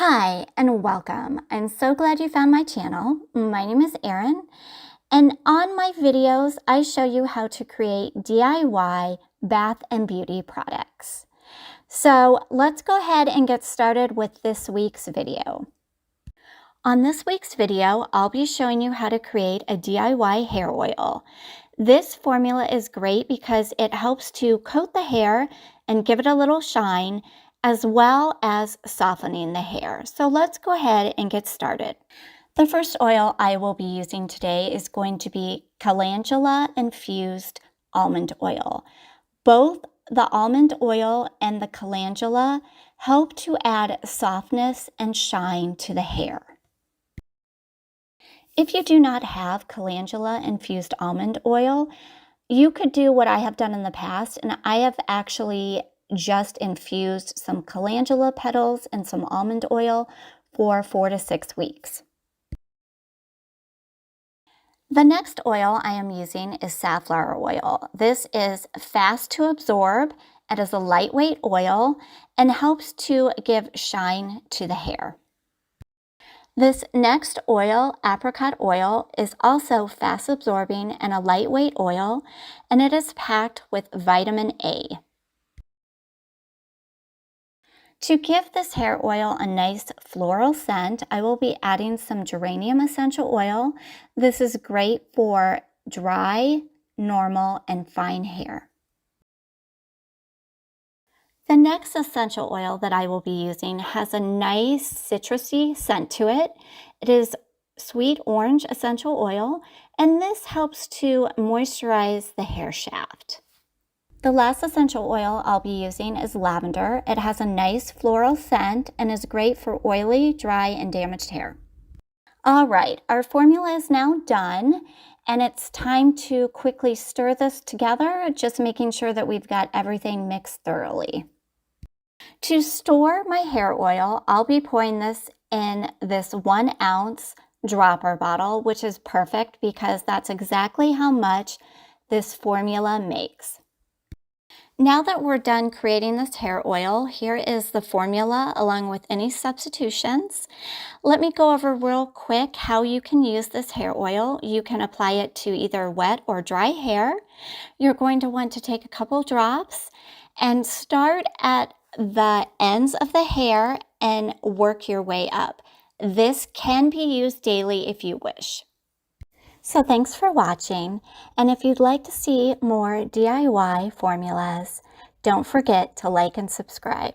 Hi and welcome. I'm so glad you found my channel. My name is Erin, and on my videos I show you how to create DIY bath and beauty products. So let's go ahead and get started with this week's video. On this week's video, I'll be showing you how to create a DIY hair oil. This formula is great because it helps to coat the hair and give it a little shine, as well as softening the hair. So let's go ahead and get started. The first oil I will be using today is going to be calendula infused almond oil. Both the almond oil and the calendula help to add softness and shine to the hair. If you do not have calendula infused almond oil, you could do what I have done in the past, and I have actually just infused some calendula petals and some almond oil for 4 to 6 weeks. The next oil I am using is safflower oil. This is fast to absorb. It is a lightweight oil and helps to give shine to the hair. This next oil, apricot oil, is also fast absorbing and a lightweight oil, and it is packed with vitamin A. To give this hair oil a nice floral scent, I will be adding some geranium essential oil. This is great for dry, normal, and fine hair. The next essential oil that I will be using has a nice citrusy scent to it. It is sweet orange essential oil, and this helps to moisturize the hair shaft. The last essential oil I'll be using is lavender. It has a nice floral scent and is great for oily, dry, and damaged hair. All right, our formula is now done, and it's time to quickly stir this together, just making sure that we've got everything mixed thoroughly. To store my hair oil, I'll be pouring this in this 1 ounce dropper bottle, which is perfect because that's exactly how much this formula makes. Now that we're done creating this hair oil, here is the formula along with any substitutions. Let me go over real quick how you can use this hair oil. You can apply it to either wet or dry hair. You're going to want to take a couple drops and start at the ends of the hair and work your way up. This can be used daily if you wish. So thanks for watching, and if you'd like to see more DIY formulas, don't forget to like and subscribe.